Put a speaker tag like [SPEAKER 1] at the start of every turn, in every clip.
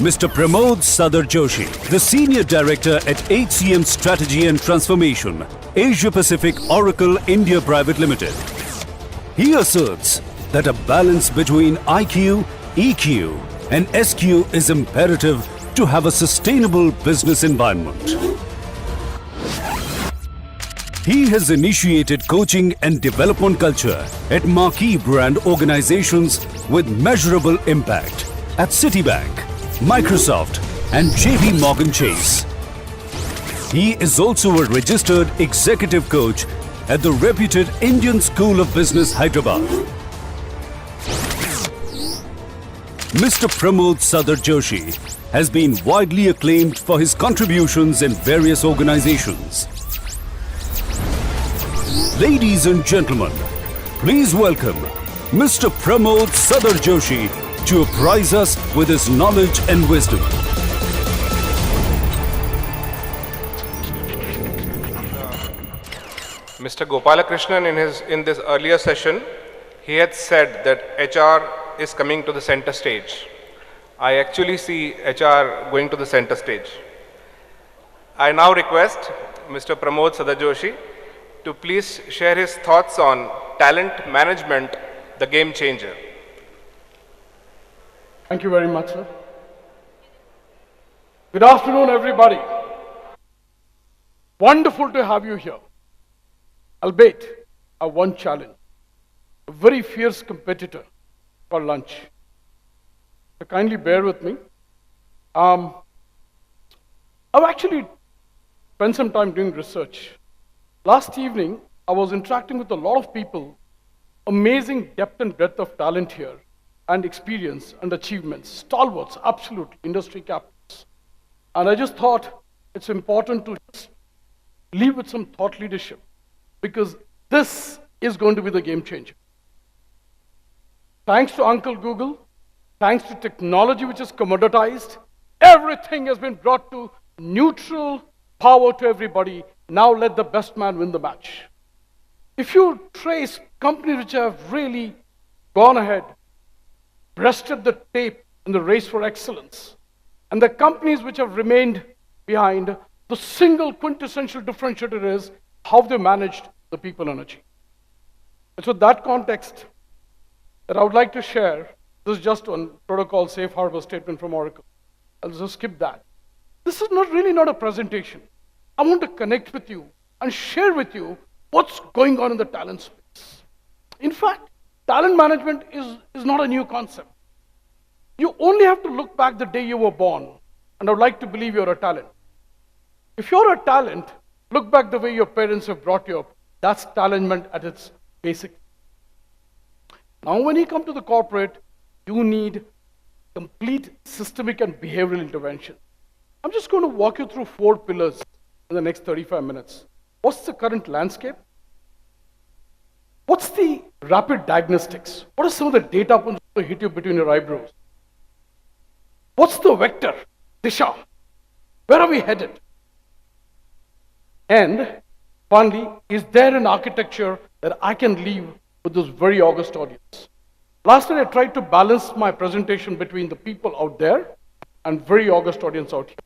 [SPEAKER 1] Mr. Pramod Sadarjoshi, the Senior Director at HCM Strategy and Transformation, Asia Pacific Oracle India Private Limited. He asserts that a balance between IQ, EQ and SQ is imperative to have a sustainable business environment. He has initiated coaching and development culture at marquee brand organizations with measurable impact at Citibank, Microsoft and JP Morgan Chase. He is also a registered executive coach at the reputed Indian School of Business, Hyderabad. Mr. Pramod Sadarjoshi has been widely acclaimed for his contributions in various organizations. Ladies and gentlemen, please welcome Mr. Pramod Sadarjoshi to apprise us with his knowledge and wisdom.
[SPEAKER 2] Mr. Gopalakrishnan in this earlier session, he had said that HR is coming to the center stage. I actually see HR going to the center stage. I now request Mr. Pramod Sadarjoshi to please share his thoughts on talent management, the game changer.
[SPEAKER 3] Thank you very much, sir. Good afternoon, everybody. Wonderful to have you here. Albeit, I have one challenge. A very fierce competitor for lunch. So kindly bear with me. I've actually spent some time doing research. Last evening, I was interacting with a lot of people. Amazing depth and breadth of talent here, and experience and achievements. Stalwarts, absolute industry captains. And I just thought it's important to just leave with some thought leadership, because this is going to be the game changer. Thanks to Uncle Google, thanks to technology which is commoditized, everything has been brought to neutral power to everybody. Now let the best man win the match. If you trace companies which have really gone ahead, breasted the tape in the race for excellence, and the companies which have remained behind, the single quintessential differentiator is how they managed the people energy. It's with that context that I would like to share. This is just one protocol safe harbor statement from Oracle. I'll just skip that. This is really not a presentation. I want to connect with you and share with you what's going on in the talent space. In fact, talent management is not a new concept. You only have to look back the day you were born, and I would like to believe you're a talent. If you're a talent, look back the way your parents have brought you up. That's talent at its basic. Now, when you come to the corporate, you need complete systemic and behavioral intervention. I'm just going to walk you through 4 pillars in the next 35 minutes. What's the current landscape? What's the rapid diagnostics? What are some of the data points that hit you between your eyebrows? What's the vector, Disha? Where are we headed? And finally, is there an architecture that I can leave with this very august audience? Last night I tried to balance my presentation between the people out there and very august audience out here.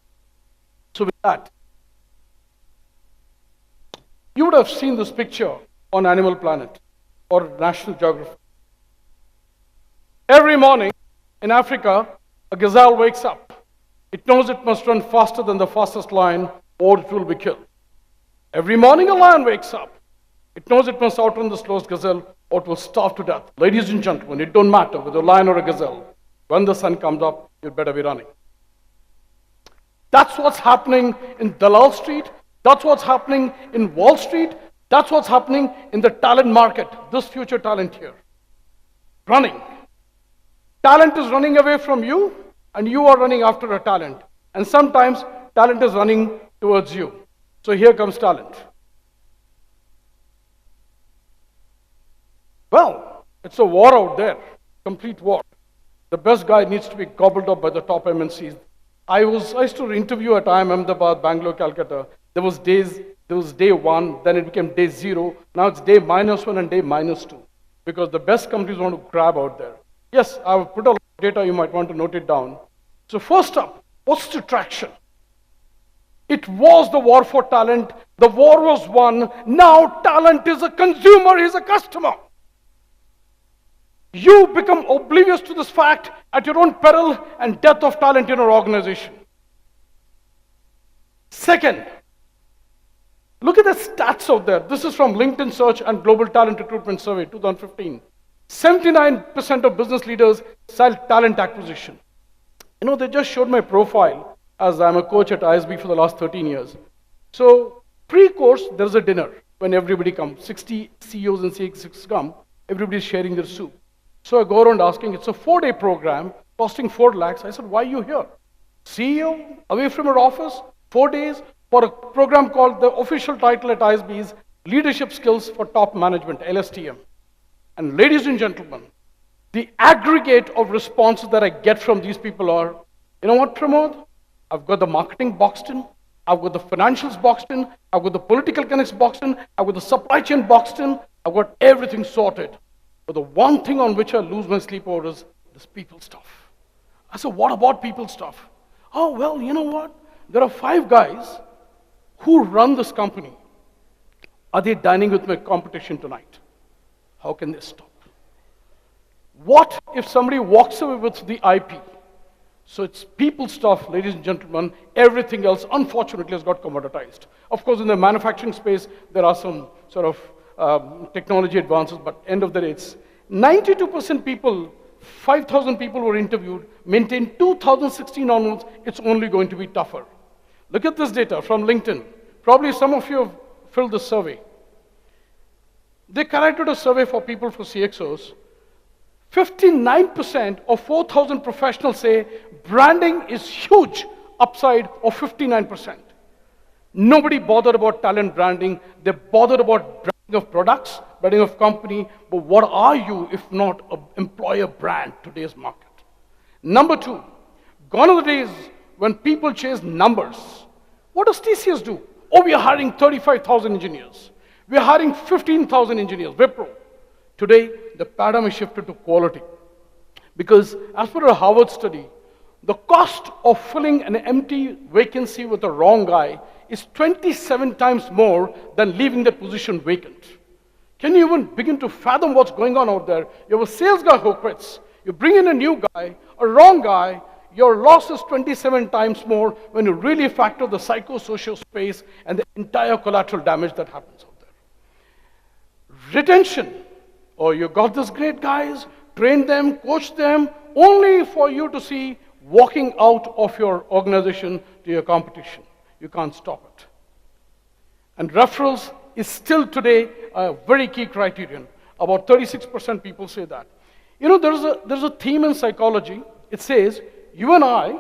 [SPEAKER 3] So with that, you would have seen this picture on Animal Planet or National Geographic. Every morning in Africa, a gazelle wakes up. It knows it must run faster than the fastest lion or it will be killed. Every morning a lion wakes up. It knows it must outrun the slowest gazelle or it will starve to death. Ladies and gentlemen, it don't matter whether a lion or a gazelle. When the sun comes up, you'd better be running. That's what's happening in Dalal Street. That's what's happening in Wall Street. That's what's happening in the talent market, this future talent here. Running. Talent is running away from you, and you are running after a talent. And sometimes talent is running towards you. So here comes talent. Well, it's a war out there, complete war. The best guy needs to be gobbled up by the top MNCs. I used to interview at IIM Ahmedabad, Bangalore, Calcutta. There was day 1, then it became day 0. Now it's day -1 and day -2. Because the best companies want to grab out there. Yes, I've put a lot of data, you might want to note it down. So first up, what's the traction? It was the war for talent. The war was won. Now talent is a consumer, is a customer. You become oblivious to this fact at your own peril and death of talent in your organization. Second, look at the stats out there. This is from LinkedIn Search and Global Talent Recruitment Survey 2015. 79% of business leaders sell talent acquisition. You know, they just showed my profile as I'm a coach at ISB for the last 13 years. So pre-course, there's a dinner when everybody comes. 60 CEOs and CXOs come. Everybody's sharing their soup. So I go around asking, it's a 4-day program costing 4 lakhs. I said, why are you here? CEO, away from her office, 4 days for a program called, the official title at ISB is Leadership Skills for Top Management, LSTM. And ladies and gentlemen, the aggregate of responses that I get from these people are, you know what, Pramod? I've got the marketing boxed in, I've got the financials boxed in, I've got the political connects boxed in, I've got the supply chain boxed in, I've got everything sorted. But the one thing on which I lose my sleep over is this people stuff. I said, what about people stuff? Oh, well, you know what? There are 5 guys who run this company. Are they dining with my competition tonight? How can they stop? What if somebody walks away with the IP? So it's people stuff, ladies and gentlemen. Everything else, unfortunately, has got commoditized. Of course, in the manufacturing space, there are some sort of technology advances, but end of the day, it's 92% people, 5,000 people were interviewed, maintain 2016 onwards, it's only going to be tougher. Look at this data from LinkedIn. Probably some of you have filled this survey. They conducted a survey for people for CXOs. 59% of 4,000 professionals say branding is huge, upside of 59%. Nobody bothered about talent branding. They bothered about branding of products, branding of company, but what are you if not an employer brand today's market? Number 2, gone are the days when people chase numbers. What does TCS do? Oh, we are hiring 35,000 engineers. We are hiring 15,000 engineers, Wipro. Today, the paradigm is shifted to quality. Because as per a Harvard study, the cost of filling an empty vacancy with the wrong guy is 27 times more than leaving that position vacant. Can you even begin to fathom what's going on out there? You have a sales guy who quits. You bring in a new guy, a wrong guy, your loss is 27 times more when you really factor the psychosocial space and the entire collateral damage that happens out there. Retention. Oh, you got this great guys, train them, coach them, only for you to see walking out of your organization to your competition. You can't stop it. And referrals is still today a very key criterion. About 36% people say that. You know, there's a theme in psychology. It says, you and I,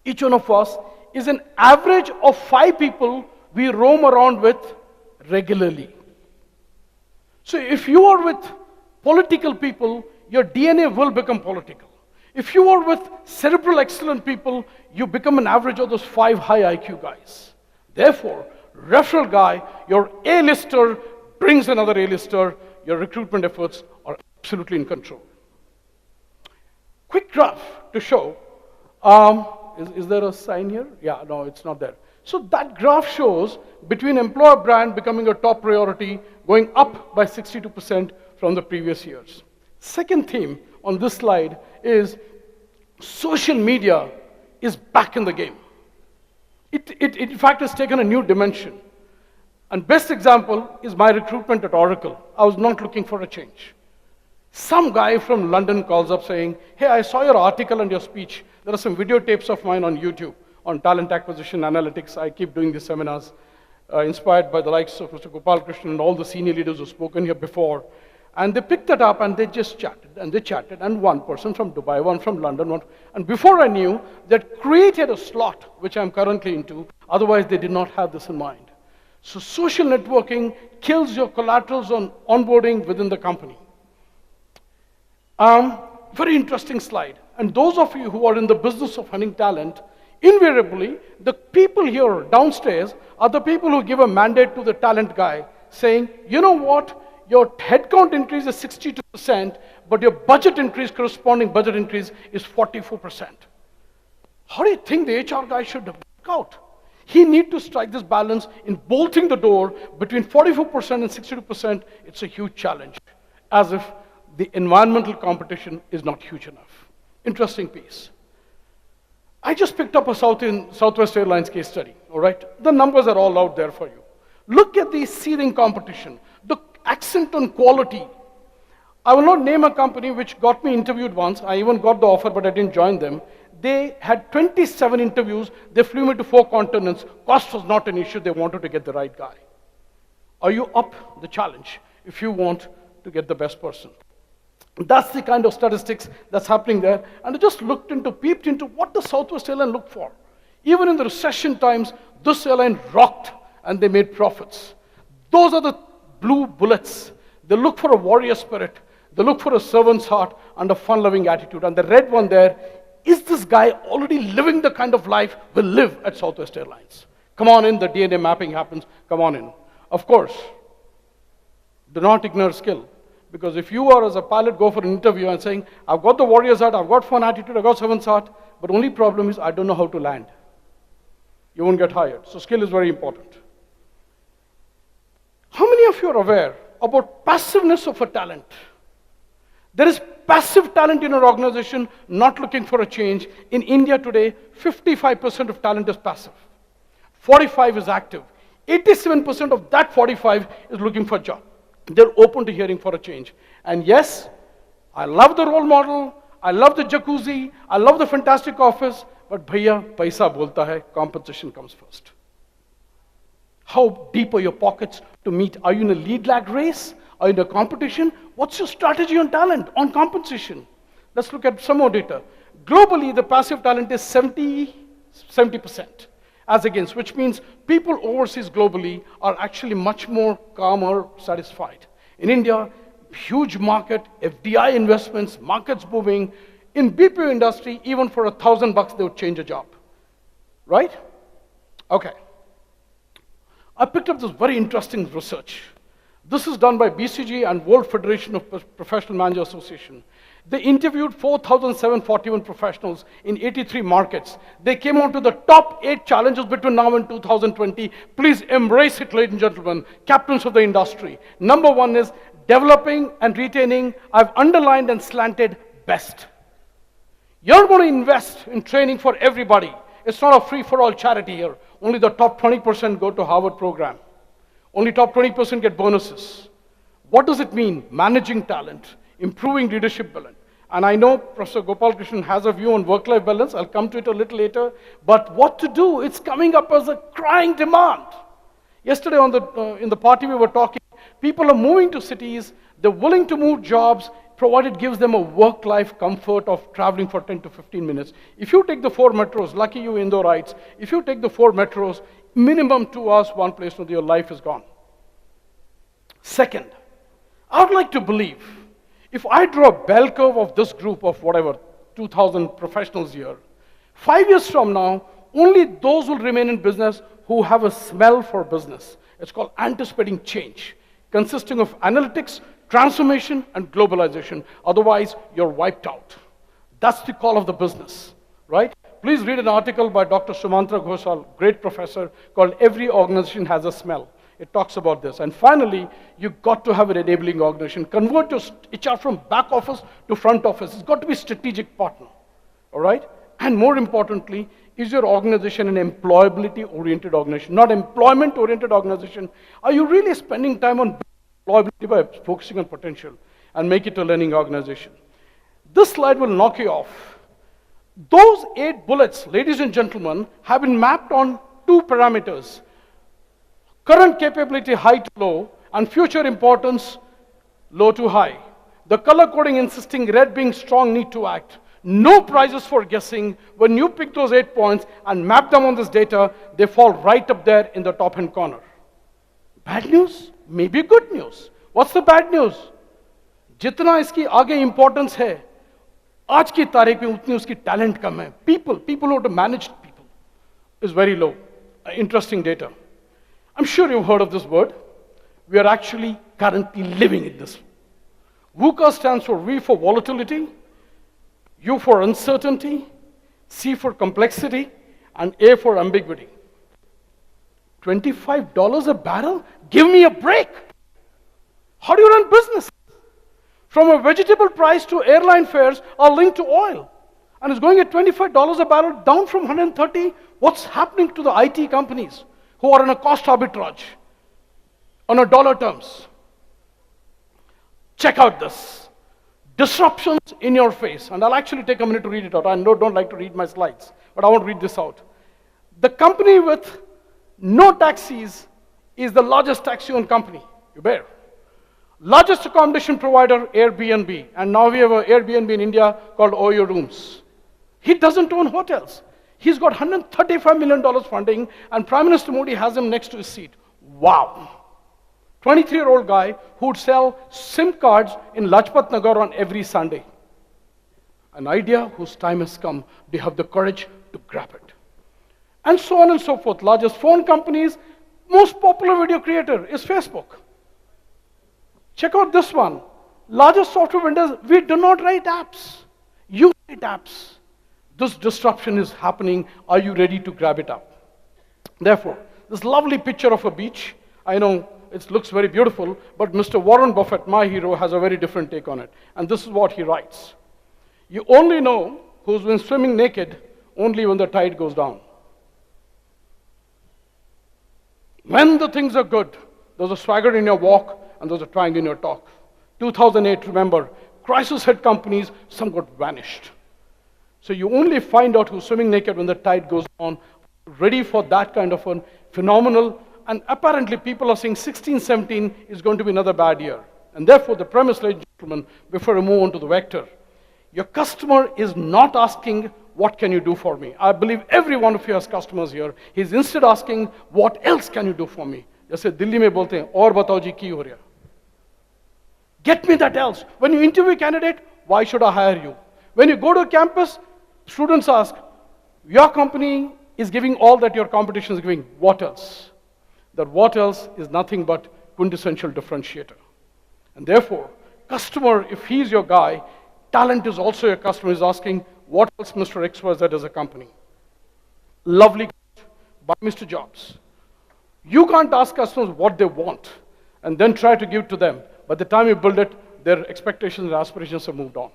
[SPEAKER 3] each one of us, is an average of 5 people we roam around with regularly. So if you are with political people, your DNA will become political. If you are with cerebral excellent people, you become an average of those 5 high IQ guys. Therefore, referral guy, your A-lister brings another A-lister, your recruitment efforts are absolutely in control. Quick graph to show, is there a sign here? Yeah, no, it's not there. So that graph shows between employer brand becoming a top priority, going up by 62% from the previous years. Second theme on this slide is social media is back in the game. It in fact has taken a new dimension. And best example is my recruitment at Oracle. I was not looking for a change. Some guy from London calls up saying, hey, I saw your article and your speech. There are some videotapes of mine on YouTube on talent acquisition analytics. I keep doing these seminars, inspired by the likes of Mr. Gopal Krishnan and all the senior leaders who've spoken here before. And they picked that up and they just chatted, and they chatted, and one person from Dubai, one from London, and before I knew, they'd created a slot, which I'm currently into, otherwise they did not have this in mind. So social networking kills your collaterals on onboarding within the company. Very interesting slide. And those of you who are in the business of hunting talent, invariably, the people here downstairs are the people who give a mandate to the talent guy, saying, you know what? Your headcount increase is 62%, but your budget increase, corresponding budget increase, is 44%. How do you think the HR guy should work out? He needs to strike this balance in bolting the door between 44% and 62%. It's a huge challenge, as if the environmental competition is not huge enough. Interesting piece. I just picked up a Southwest Airlines case study, all right? The numbers are all out there for you. Look at the seething competition, the accent on quality. I will not name a company which got me interviewed once. I even got the offer, but I didn't join them. They had 27 interviews. They flew me to 4 continents. Cost was not an issue. They wanted to get the right guy. Are you up the challenge if you want to get the best person? That's the kind of statistics that's happening there. And I just peeped into what the Southwest Airline looked for. Even in the recession times, this airline rocked and they made profits. Those are the blue bullets. They look for a warrior spirit. They look for a servant's heart and a fun-loving attitude. And the red one there, is this guy already living the kind of life we live at Southwest Airlines? Come on in, the DNA mapping happens. Come on in. Of course, do not ignore skill. Because if you are, as a pilot, go for an interview and saying, I've got the warrior's heart, I've got fun attitude, I've got servant's heart, but only problem is I don't know how to land. You won't get hired. So skill is very important. How many of you are aware about passiveness of a talent? There is passive talent in our organization not looking for a change. In India today, 55% of talent is passive. 45% is active. 87% of that 45% is looking for a job. They're open to hearing for a change. And yes, I love the role model, I love the jacuzzi, I love the fantastic office, but bhaiya, paisa bolta hai, compensation comes first. How deep are your pockets to meet? Are you in a lead lag race? Are you in a competition? What's your strategy on talent, on compensation? Let's look at some more data. Globally, the passive talent is 70%. As against, which means people overseas globally are actually much more calmer, satisfied. In India, huge market, FDI investments, markets booming. In BPO industry, even for $1,000, they would change a job. Right? Okay. I picked up this very interesting research. This is done by BCG and World Federation of Professional Manager Association. They interviewed 4,741 professionals in 83 markets. They came on to the top 8 challenges between now and 2020. Please embrace it, ladies and gentlemen, captains of the industry. Number 1 is developing and retaining, I've underlined and slanted, best. You're going to invest in training for everybody. It's not a free-for-all charity here. Only the top 20% go to Harvard program. Only top 20% get bonuses. What does it mean? Managing talent, improving leadership balance. And I know Professor Gopalakrishnan has a view on work-life balance. I'll come to it a little later. But what to do? It's coming up as a crying demand. Yesterday in the party we were talking, people are moving to cities. They're willing to move jobs, provided it gives them a work-life comfort of traveling for 10 to 15 minutes. If you take the 4 metros, lucky you Indorites, if you take the 4 metros, minimum 2 hours, one place, your life is gone. Second, I would like to believe, if I draw a bell curve of this group of whatever, 2,000 professionals here, 5 years from now, only those will remain in business who have a smell for business. It's called anticipating change, consisting of analytics, transformation, and globalization. Otherwise, you're wiped out. That's the call of the business, right? Please read an article by Dr. Sumantra Ghoshal, great professor, called Every Organization Has a Smell. It talks about this. And finally, you've got to have an enabling organization. Convert your HR from back office to front office. It's got to be a strategic partner, all right? And more importantly, is your organization an employability-oriented organization, not employment-oriented organization? Are you really spending time on employability by focusing on potential and make it a learning organization? This slide will knock you off. Those 8 bullets, ladies and gentlemen, have been mapped on 2 parameters. Current capability, high to low, and future importance, low to high. The color coding insisting red being strong, need to act. No prizes for guessing. When you pick those 8 points and map them on this data, they fall right up there in the top hand corner. Bad news? Maybe good news. What's the bad news? जितना इसकी आगे importance है, आज की तारीख में उतनी उसकी talent कम है. People who have to manage people is very low. Interesting data. I'm sure you've heard of this word. We are actually currently living in this. VUCA stands for V for volatility, U for uncertainty, C for complexity, and A for ambiguity. $25 a barrel? Give me a break. How do you run business? From a vegetable price to airline fares are linked to oil. And it's going at $25 a barrel, down from 130. What's happening to the IT companies who are in a cost arbitrage on a dollar terms? Check out this. Disruptions in your face. And I'll actually take a minute to read it out. I don't like to read my slides, but I want to read this out. The company with no taxis is the largest taxi-owned company. You bear. Largest accommodation provider, Airbnb. And now we have an Airbnb in India called Oyo Rooms. He doesn't own hotels. He's got $135 million funding, and Prime Minister Modi has him next to his seat. Wow. 23-year-old guy who would sell SIM cards in Lajpat Nagar on every Sunday. An idea whose time has come. They have the courage to grab it. And so on and so forth. Largest phone companies, most popular video creator is Facebook. Check out this one. Largest software vendors, we do not write apps. You write apps. This disruption is happening. Are you ready to grab it up? Therefore, this lovely picture of a beach, I know it looks very beautiful, but Mr. Warren Buffett, my hero, has a very different take on it. And this is what he writes. You only know who's been swimming naked only when the tide goes down. When the things are good, there's a swagger in your walk and there's a twang in your talk. 2008, remember, crisis hit companies, some got vanished. So you only find out who's swimming naked when the tide goes on, ready for that kind of a phenomenal, and apparently people are saying 16, 17 is going to be another bad year. And therefore the premise, ladies and gentlemen, before I move on to the vector, your customer is not asking, what can you do for me? I believe every one of you has customers here. He's instead asking, what else can you do for me? जैसे दिल्ली में बोलते हैं, और बताओ जी की हो रहा? Get me that else. When you interview a candidate, why should I hire you? When you go to a campus, students ask, your company is giving all that your competition is giving. What else? That what else is nothing but quintessential differentiator. And therefore, customer, if he's your guy, talent is also your customer, is asking, what else Mr. XYZ as a company? Lovely by Mr. Jobs. You can't ask customers what they want and then try to give to them. By the time you build it, their expectations and aspirations have moved on.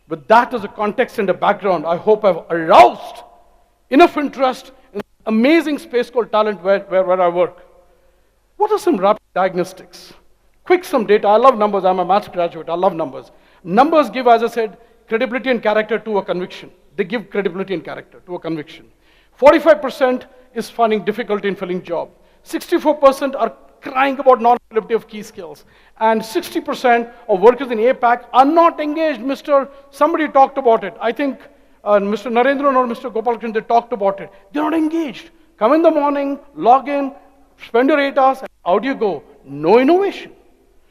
[SPEAKER 3] With that as a context and a background, I hope I've aroused enough interest in amazing space called talent where I work. What are some rapid diagnostics? Quick some data. I love numbers. I'm a maths graduate. I love numbers. Numbers give, as I said, credibility and character to a conviction. They give credibility and character to a conviction. 45% is finding difficulty in filling job. 64% are crying about non-availability of key skills. And 60% of workers in APAC are not engaged. Somebody talked about it. I think Mr. Narendran or Mr. Gopalakrishnan, they talked about it. They're not engaged. Come in the morning, log in, spend your 8 hours, and out you go. No innovation.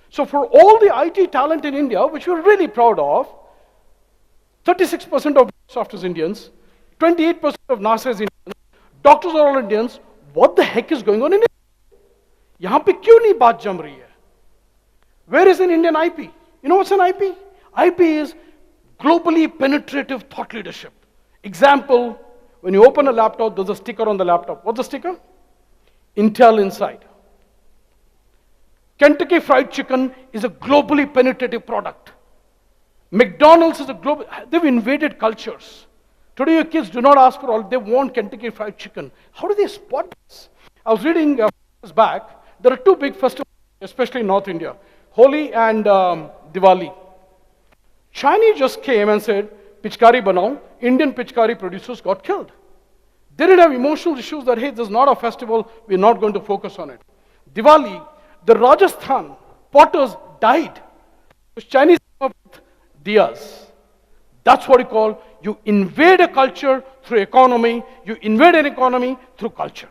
[SPEAKER 3] So for all the IT talent in India, which we're really proud of, 36% of Microsoft is Indians, 28% of NASA is Indians, doctors are all Indians. What the heck is going on in India? यहाँ पे क्यों नहीं बात जम रही है? Where is an Indian IP? You know what's an IP? IP is globally penetrative thought leadership. Example, when you open a laptop, there's a sticker on the laptop. What's the sticker? Intel Inside. Kentucky Fried Chicken is a globally penetrative product. McDonald's is a global, they've invaded cultures. Today your kids do not ask for all, they want Kentucky Fried Chicken. How do they spot this? I was reading back, there are two big festivals, especially in North India, Holi and Diwali. Chinese just came and said, Pichkari banao, Indian Pichkari producers got killed. They didn't have emotional issues that, hey, this is not a festival, we're not going to focus on it. Diwali, the Rajasthan potters died. The Chinese came up with diyas. That's what you call, you invade a culture through economy, you invade an economy through culture.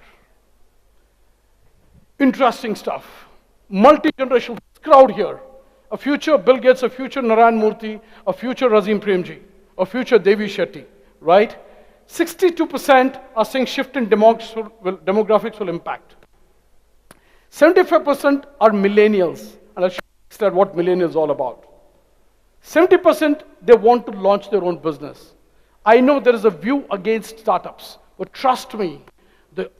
[SPEAKER 3] Interesting stuff. Multi-generational crowd here. A future Bill Gates, a future Narayan Murthy, a future Razim Premji, a future Devi Shetty, right? 62% are saying shift in demographics will impact. 75% are millennials, and I'll show you what millennials is all about. 70% they want to launch their own business. I know there is a view against startups, but trust me, the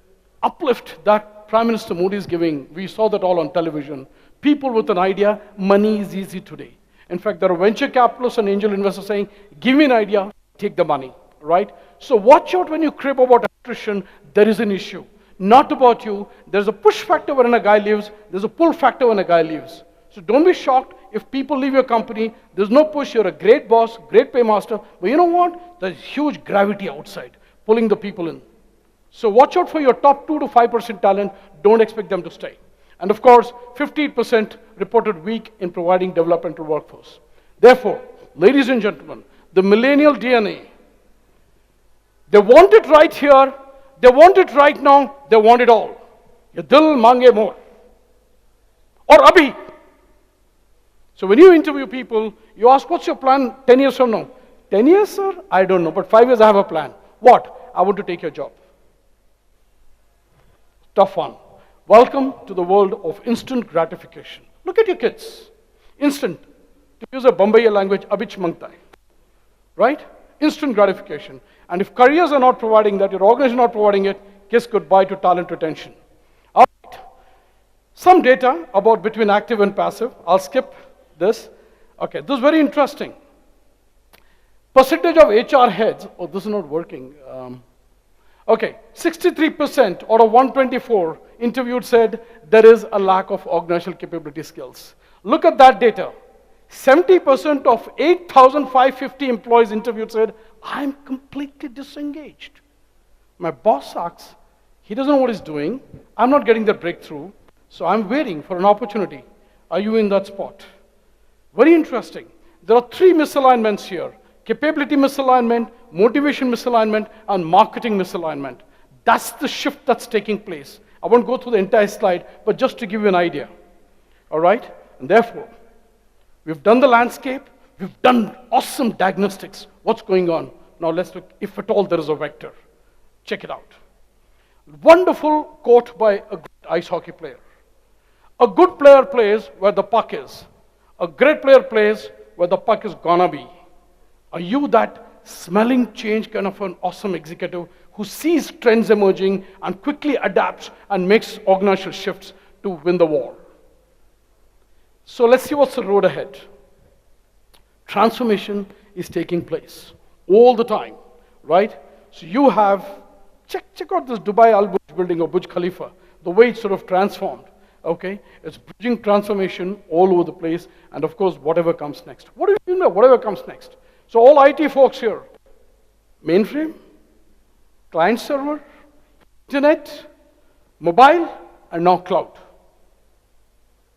[SPEAKER 3] uplift that Prime Minister Modi is giving, we saw that all on television. People with an idea, money is easy today. In fact, there are venture capitalists and angel investors saying, give me an idea, take the money, right? So watch out when you crib about attrition, there is an issue. Not about you, there's a push factor when a guy leaves, there's a pull factor when a guy leaves. So don't be shocked if people leave your company, there's no push, you're a great boss, great paymaster, but you know what? There's huge gravity outside, pulling the people in. So watch out for your top 2 to 5% talent, don't expect them to stay. And of course, 58% reported weak in providing developmental workforce. Therefore, ladies and gentlemen, the millennial DNA, they want it right here, they want it right now, they want it all. Ye dil mange more. Or abhi. So when you interview people, you ask, what's your plan 10 years from now? 10 years, sir? I don't know, but 5 years I have a plan. What? I want to take your job. Tough one. Welcome to the world of instant gratification. Look at your kids. Instant. To use a Bombay language, abich mangta hai. Right? Instant gratification. And if careers are not providing that, your organization is not providing it, kiss goodbye to talent retention. All right. Some data about between active and passive. I'll skip this. Okay, this is very interesting. Percentage of HR heads. Oh, this is not working. Okay, 63% out of 124 interviewed said there is a lack of organizational capability skills. Look at that data. 70% of 8,550 employees interviewed said, I'm completely disengaged. My boss sucks. He doesn't know what he's doing. I'm not getting the breakthrough. So I'm waiting for an opportunity. Are you in that spot? Very interesting. There are 3 misalignments here. Capability misalignment, motivation misalignment, and marketing misalignment. That's the shift that's taking place. I won't go through the entire slide, but just to give you an idea. All right? And therefore, we've done the landscape, we've done awesome diagnostics. What's going on? Now let's look, if at all there is a vector. Check it out. Wonderful quote by a good ice hockey player. A good player plays where the puck is. A great player plays where the puck is gonna be. Are you that smelling change kind of an awesome executive who sees trends emerging and quickly adapts and makes organizational shifts to win the war? So let's see what's the road ahead. Transformation is taking place all the time, right? So you have, check out this Dubai Al Burj building or Burj Khalifa, the way it's sort of transformed, okay? It's bridging transformation all over the place, and of course, whatever comes next. What do you know, whatever comes next? So all IT folks here, mainframe, client server, internet, mobile, and now cloud.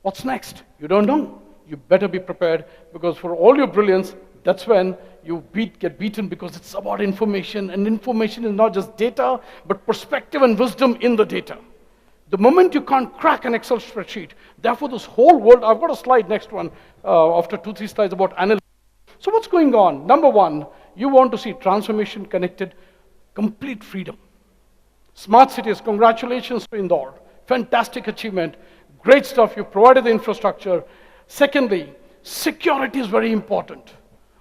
[SPEAKER 3] What's next? You don't know. You better be prepared, because for all your brilliance, that's when you get beaten, because it's about information, and information is not just data, but perspective and wisdom in the data. The moment you can't crack an Excel spreadsheet, therefore this whole world, I've got a slide, next one, after 2-3 slides about analytics. So what's going on? Number one, you want to see transformation connected, complete freedom. Smart cities, congratulations to Indore. Fantastic achievement. Great stuff, you provided the infrastructure. Secondly, security is very important.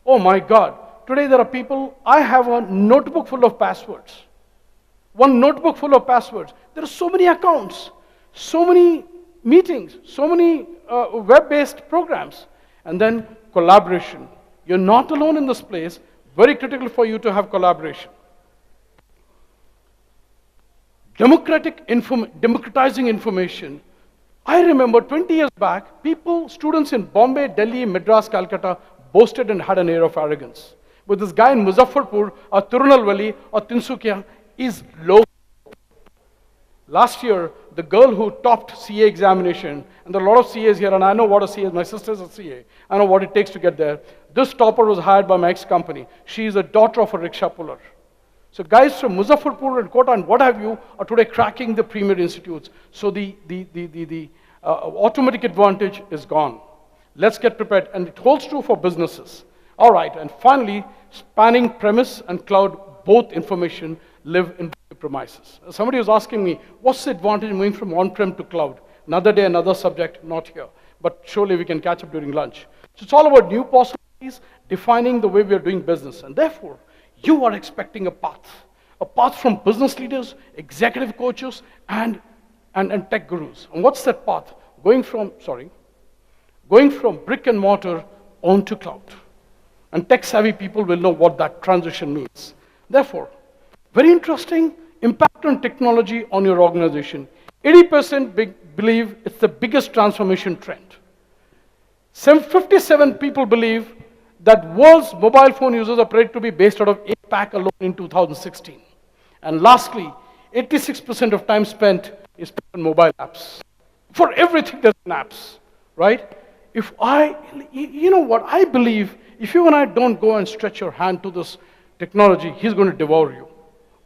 [SPEAKER 3] Oh my God, today there are people, I have a notebook full of passwords. One notebook full of passwords. There are so many accounts, so many meetings, so many web-based programs. And then collaboration. You're not alone in this place. Very critical for you to have collaboration. Democratizing information. I remember 20 years back, students in Bombay, Delhi, Madras, Calcutta, boasted and had an air of arrogance. But this guy in Muzaffarpur, or Tirunelveli, or Tinsukia is low. Last year, the girl who topped CA examination, and there are a lot of CAs here, and I know what a CA is, my sister's a CA, I know what it takes to get there. This topper was hired by my ex-company. She is a daughter of a rickshaw puller. So guys from Muzaffarpur and Kota and what have you are today cracking the premier institutes. So the automatic advantage is gone. Let's get prepared, and it holds true for businesses. All right, and finally, spanning premise and cloud, both information live in premises. Somebody was asking me, what's the advantage in moving from on-prem to cloud? Another day, another subject, not here. But surely we can catch up during lunch. So it's all about new possibilities, defining the way we are doing business. And therefore, You are expecting a path from business leaders, executive coaches, and tech gurus. And what's that path? Going from brick and mortar onto cloud. And tech-savvy people will know what that transition means. Therefore, very interesting impact on technology on your organization. 80% believe it's the biggest transformation trend. 57 people believe that world's mobile phone users are predicted to be based out of APAC alone in 2016. And lastly, 86% of time spent is spent on mobile apps. For everything there's apps, right? You know what, I believe if you and I don't go and stretch your hand to this technology, he's going to devour you.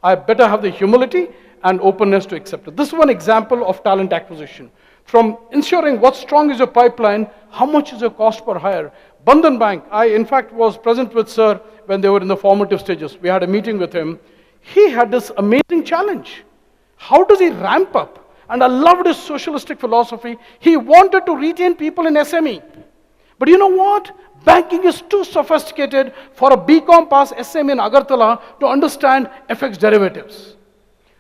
[SPEAKER 3] I better have the humility and openness to accept it. This is one example of talent acquisition. From ensuring what strong is your pipeline, how much is your cost per hire. Bandhan Bank, I in fact was present with sir when they were in the formative stages. We had a meeting with him. He had this amazing challenge. How does he ramp up? And I loved his socialistic philosophy. He wanted to retain people in SME. But you know what? Banking is too sophisticated for a BCom pass SM in Agartala to understand FX derivatives.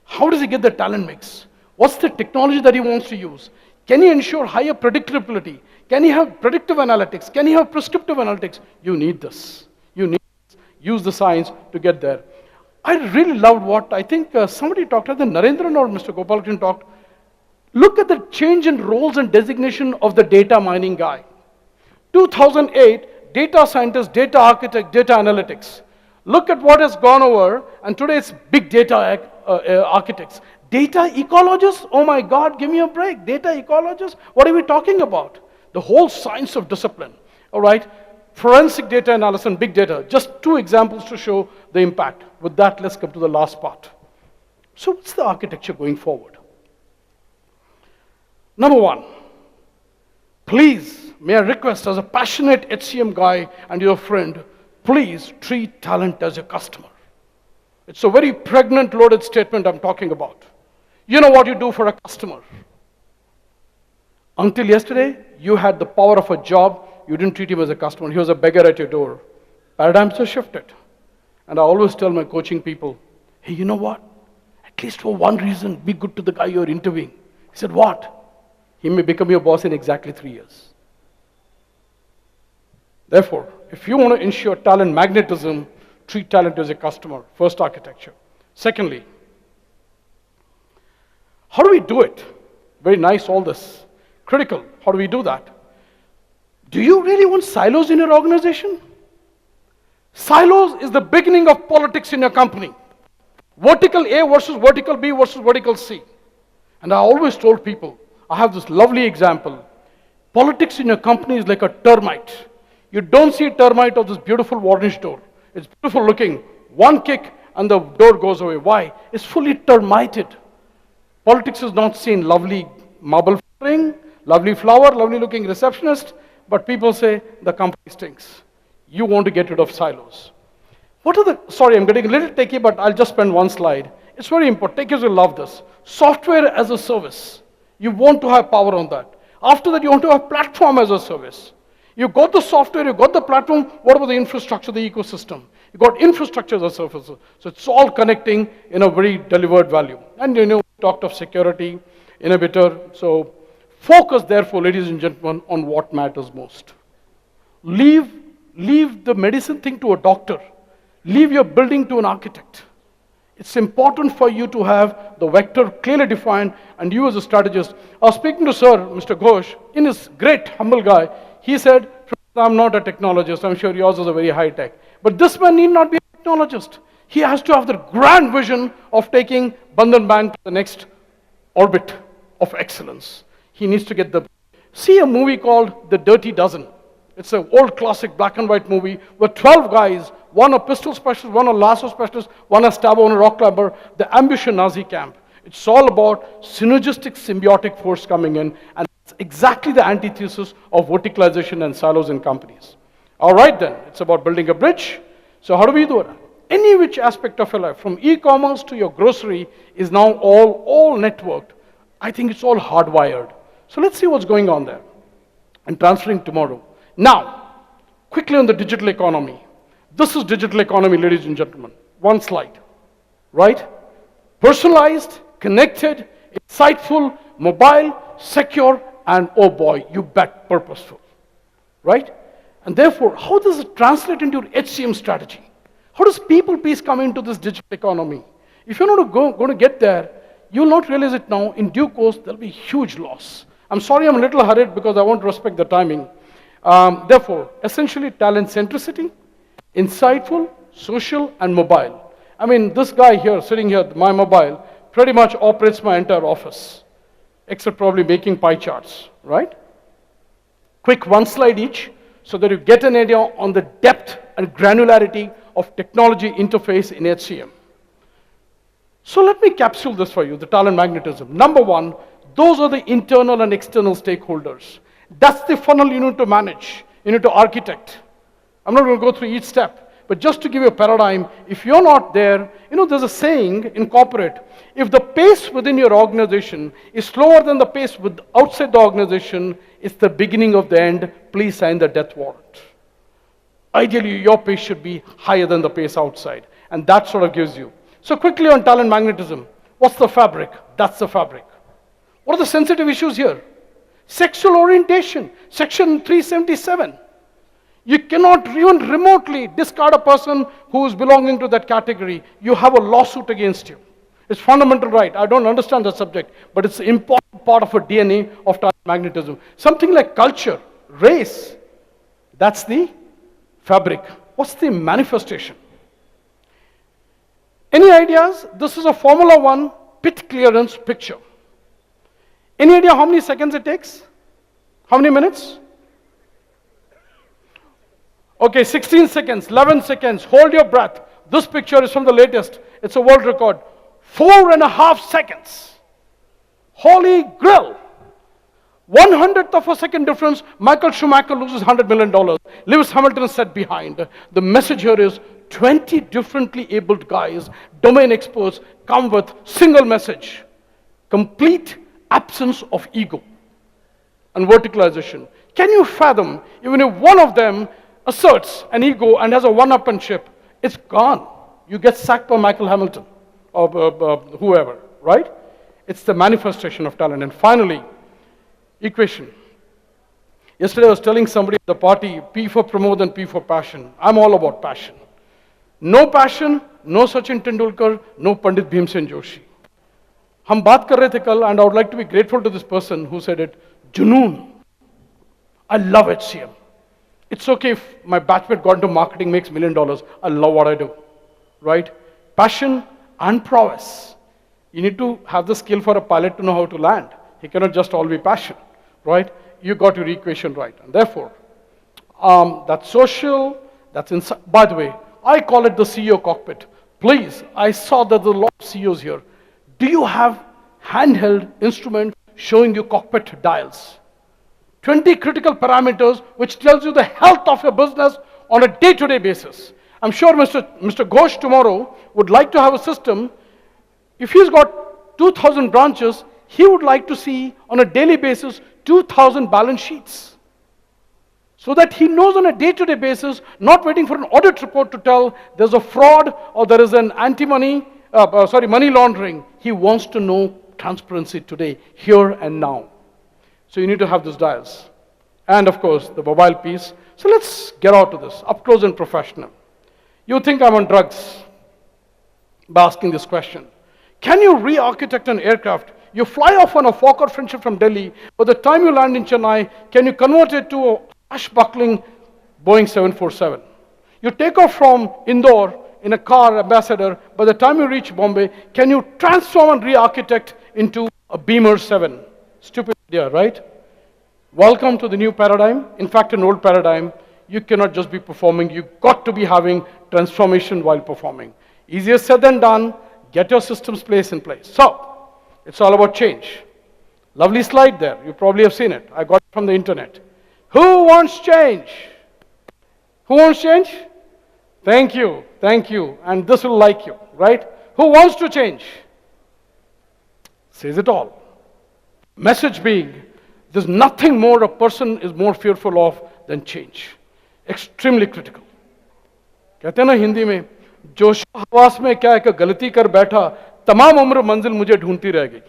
[SPEAKER 3] How does he get the talent mix? What's the technology that he wants to use? Can he ensure higher predictability? Can he have predictive analytics? Can he have prescriptive analytics? You need this. You need to use the science to get there. I really loved what I think somebody talked, either Narendran or Mr. Gopalakrishnan talked. Look at the change in roles and designation of the data mining guy. 2008, data scientist, data architect, data analytics. Look at what has gone over, and today it's big data architects. Data ecologists? Oh my God, give me a break. Data ecologists? What are we talking about? The whole science of discipline, all right? Forensic data analysis and big data. Just two examples to show the impact. With that, let's come to the last part. So what's the architecture going forward? Number one, please, may I request as a passionate HCM guy and your friend, please treat talent as a customer. It's a very pregnant, loaded statement I'm talking about. You know what you do for a customer. Until yesterday, you had the power of a job, you didn't treat him as a customer, he was a beggar at your door. Paradigms have shifted. And I always tell my coaching people, hey, you know what? At least for one reason, be good to the guy you're interviewing. He said, what? He may become your boss in exactly 3 years. Therefore, if you want to ensure talent magnetism, treat talent as a customer, first architecture. Secondly, how do we do it? Very nice, all this. Critical, how do we do that? Do you really want silos in your organization? Silos is the beginning of politics in your company. Vertical A versus vertical B versus vertical C. And I always told people, I have this lovely example. Politics in your company is like a termite. You don't see a termite of this beautiful varnish door. It's beautiful looking. One kick and the door goes away. Why? It's fully termited. Politics is not seen lovely marble flooring, lovely flower, lovely looking receptionist, but people say the company stinks. You want to get rid of silos. Sorry, I'm getting a little techy, but I'll just spend one slide. It's very important. Techies will love this. Software as a service. You want to have power on that. After that, you want to have platform as a service. You got the software, you got the platform, what about the infrastructure, the ecosystem? You got infrastructure as a service. So it's all connecting in a very delivered value. And you know, we talked of security, inhibitor. So focus, therefore, ladies and gentlemen, on what matters most. Leave the medicine thing to a doctor. Leave your building to an architect. It's important for you to have the vector clearly defined, and you as a strategist. I was speaking to Sir, Mr. Ghosh, in his great, humble guy. He said, I'm not a technologist, I'm sure yours is a very high tech. But this man need not be a technologist. He has to have the grand vision of taking Bandhan Bank to the next orbit of excellence. He needs to get see a movie called The Dirty Dozen. It's an old classic black and white movie where 12 guys, one a pistol specialist, one a lasso specialist, one a stabber, one a rock climber, the ambitious Nazi camp. It's all about synergistic symbiotic force coming in, and it's exactly the antithesis of verticalization and silos in companies. All right then, it's about building a bridge. So how do we do it? Any which aspect of your life, from e-commerce to your grocery, is now all networked. I think it's all hardwired. So let's see what's going on there and transferring tomorrow. Now, quickly on the digital economy. This is digital economy, ladies and gentlemen. one slide, right? Personalized, connected, insightful, mobile, secure, and oh boy, you bet, purposeful, right? And therefore, how does it translate into your HCM strategy? How does people piece come into this digital economy? If you're not going to get there, you'll not realize it now. In due course, there'll be huge loss. I'm sorry I'm a little hurried because I want to respect the timing. Therefore, essentially talent centricity, insightful, social, and mobile. I mean, this guy here, sitting here, my mobile, pretty much operates my entire office, except probably making pie charts, right? Quick one slide each, so that you get an idea on the depth and granularity of technology interface in HCM. So let me capsule this for you, the talent magnetism. Number one, those are the internal and external stakeholders. That's the funnel you need to manage, you need to architect. I'm not going to go through each step, but just to give you a paradigm, if you're not there, there's a saying in corporate, if the pace within your organization is slower than the pace outside the organization, it's the beginning of the end, please sign the death warrant. Ideally, your pace should be higher than the pace outside, and that sort of gives you. So quickly on talent magnetism, what's the fabric? That's the fabric. What are the sensitive issues here? Sexual orientation, section 377. You cannot even remotely discard a person who is belonging to that category. You have a lawsuit against you. It's fundamental right. I don't understand the subject, but it's an important part of a DNA of talent magnetism. Something like culture, race, that's the fabric. What's the manifestation? Any ideas? This is a Formula One pit clearance picture. Any idea how many seconds it takes? How many minutes? Okay, 16 seconds, 11 seconds, hold your breath. This picture is from the latest. It's a world record. 4.5 seconds. Holy grail. 1/100th of a second difference, Michael Schumacher loses $100 million. Lewis Hamilton is set behind. The message here is 20 differently abled guys, domain experts, come with single message. Complete absence of ego and verticalization. Can you fathom, even if one of them asserts an ego and has a one-upmanship, it's gone. You get sacked by Michael Hamilton or whoever, right? It's the manifestation of talent. And finally, equation. Yesterday I was telling somebody at the party, P for Pramod and P for passion. I'm all about passion. No passion, no Sachin Tendulkar, no Pandit Bhimsen Joshi. हम बात कर रहे थे कल, and I would like to be grateful to this person who said it, Junoon. I love HCM. It's okay if my batchmate got into marketing, makes $1 million. I love what I do, right? Passion and prowess. You need to have the skill for a pilot to know how to land. He cannot just all be passion, right? You got your equation right. And therefore, that's social, that's inside. By the way, I call it the CEO cockpit. Please, I saw that there are a lot of CEOs here. Do you have handheld instrument showing you cockpit dials? 20 critical parameters which tells you the health of your business on a day-to-day basis. I'm sure Mr. Ghosh tomorrow would like to have a system. If he's got 2,000 branches, he would like to see on a daily basis 2,000 balance sheets. So that he knows on a day-to-day basis, not waiting for an audit report to tell there's a fraud or there is an money laundering. He wants to know transparency today, here and now. So you need to have those dials. And of course, the mobile piece. So let's get out to this, up close and professional. You think I'm on drugs by asking this question. Can you re-architect an aircraft? You fly off on a Fokker friendship from Delhi, by the time you land in Chennai, can you convert it to a swashbuckling Boeing 747? You take off from Indore in a car, Ambassador, by the time you reach Bombay, can you transform and re-architect into a Beamer 7? Stupid idea, right? Welcome to the new paradigm. In fact, an old paradigm. You cannot just be performing, you've got to be having transformation while performing. Easier said than done. Get your systems in place. So, it's all about change. Lovely slide there. You probably have seen it. I got it from the internet. Who wants change? Who wants change? Thank you. Thank you. And this will like you, right? Who wants to change? Says it all. Message being, there's nothing more a person is more fearful of than change. Extremely critical. कहते हैं ना हिंदी में, जो हवास में क्या एक गलती कर बैठा, तमाम उम्र मंजिल मुझे ढूंढती रह गई.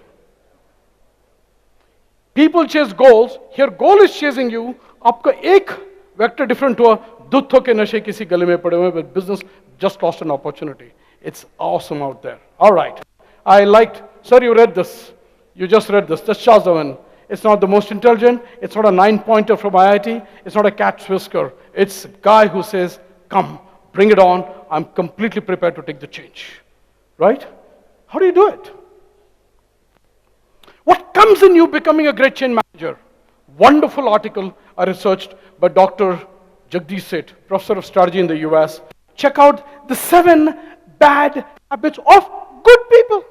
[SPEAKER 3] People chase goals. Here goal is chasing you. आपका एक vector different हुआ, दुत्थों के नशे किसी गले में पड़े हुए, but business just lost an opportunity. It's awesome out there. All right. I liked, sir, you read this. You just read this. That's Charles Darwin. It's not the most intelligent. It's not a 9-pointer from IIT. It's not a cat's whisker. It's a guy who says, come, bring it on. I'm completely prepared to take the change. Right? How do you do it? What comes in you becoming a great change manager? Wonderful article I researched by Dr. Jagdish Seth, professor of strategy in the US. Check out the 7 bad habits of good people,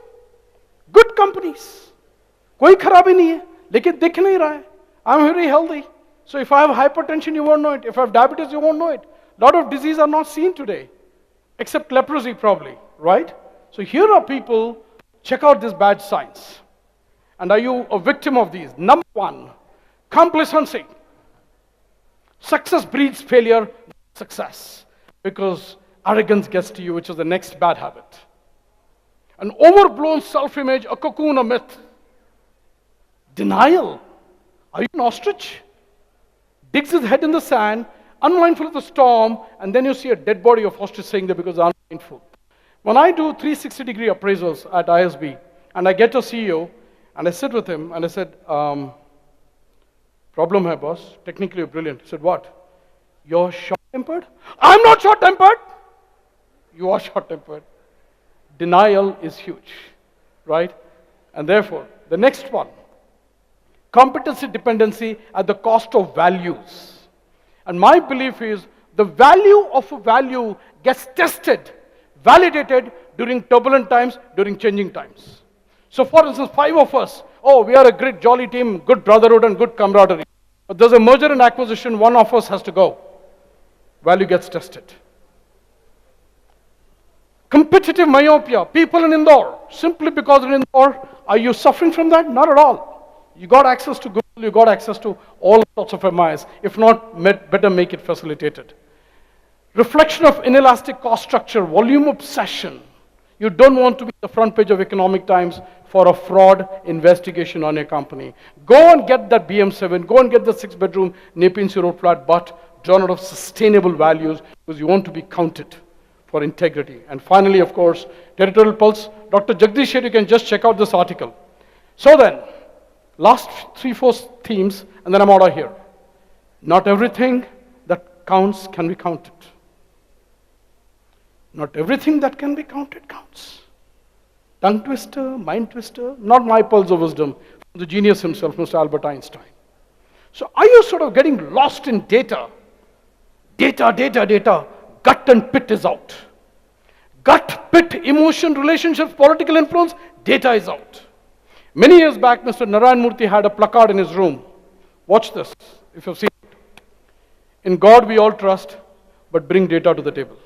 [SPEAKER 3] good companies. कोई खराबी नहीं है, लेकिन दिख नहीं रहा है. I'm very healthy. So if I have hypertension, you won't know it. If I have diabetes, you won't know it. A lot of diseases are not seen today, except leprosy probably, right? So here are people, check out these bad signs. And are you a victim of these? Number 1, complacency. Success breeds failure, not success. Because arrogance gets to you, which is the next bad habit. An overblown self-image, a cocoon, a myth. Denial. Are you an ostrich? Digs his head in the sand, unmindful of the storm, and then you see a dead body of ostrich saying that because I'm unmindful. When I do 360-degree appraisals at ISB, and I get a CEO, and I sit with him, and I said, problem hai, boss. Technically, you're brilliant. He said, what? You're short-tempered? I'm not short-tempered. You are short-tempered. Denial is huge, right? And therefore, the next one, competency dependency at the cost of values. And my belief is the value of a value gets tested, validated during turbulent times, during changing times. So for instance, 5 of us, we are a great jolly team, good brotherhood and good camaraderie. But there's a merger and acquisition, one of us has to go. Value gets tested. Competitive myopia, people in Indore, simply because in Indore, are you suffering from that? Not at all. You got access to Google, you got access to all sorts of MIs. If not, better make it facilitated. Reflection of inelastic cost structure, volume obsession. You don't want to be the front page of Economic Times for a fraud investigation on a company. Go and get that BM7, go and get the 6-bedroom Nepean Sea Road flat, but drawn out of sustainable values because you want to be counted for integrity. And finally, of course, territorial pulse. Dr. Jagdish Seth, you can just check out this article. So then, last 3-4 themes, and then I'm out of here. Not everything that counts can be counted. Not everything that can be counted counts. Tongue twister, mind twister, not my pearls of wisdom, from the genius himself, Mr. Albert Einstein. So are you sort of getting lost in data? Data. Gut and pit is out. Gut, pit, emotion, relationships, political influence, data is out. Many years back, Mr. Narayan Murthy had a placard in his room. Watch this, if you've seen it. In God we all trust, but bring data to the table.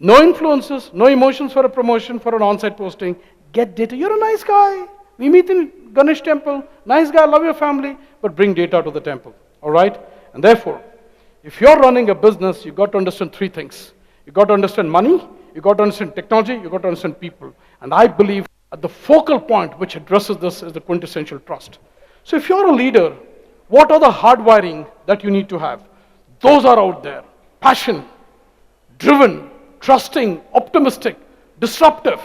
[SPEAKER 3] No influences, no emotions for a promotion, for an on-site posting. Get data. You're a nice guy. We meet in Ganesh temple. Nice guy, love your family, but bring data to the temple. All right? And therefore, if you're running a business, you've got to understand 3 things. You've got to understand money, you've got to understand technology, you've got to understand people. And I believe at the focal point which addresses this is the quintessential trust. So if you're a leader, what are the hardwiring that you need to have? Those are out there. Passion, driven, trusting, optimistic, disruptive.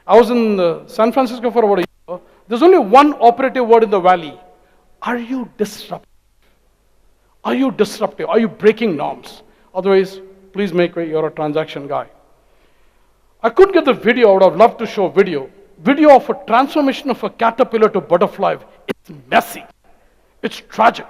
[SPEAKER 3] I was in San Francisco for about a year. There's only one operative word in the valley. Are you disruptive? Are you disruptive? Are you breaking norms? Otherwise, please make way, you're a transaction guy. I couldn't get the video, I would have loved to show video. Video of a transformation of a caterpillar to butterfly. It's messy. It's tragic.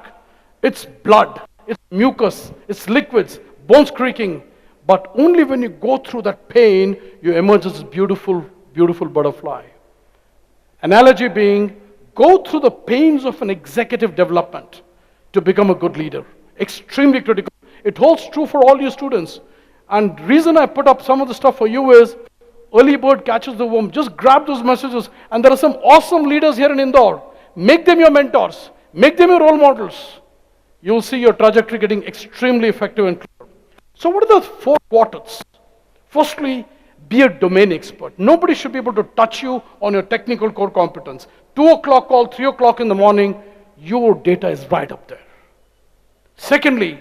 [SPEAKER 3] It's blood. It's mucus. It's liquids. Bones creaking. But only when you go through that pain, you emerge as a beautiful, beautiful butterfly. Analogy being, go through the pains of an executive development to become a good leader. Extremely critical. It holds true for all you students. And reason I put up some of the stuff for you is, early bird catches the worm. Just grab those messages. And there are some awesome leaders here in Indore. Make them your mentors. Make them your role models. You'll see your trajectory getting extremely effective and clear. So what are the 4 quarters? Firstly, be a domain expert. Nobody should be able to touch you on your technical core competence. 2 o'clock call, 3 o'clock in the morning, your data is right up there. Secondly,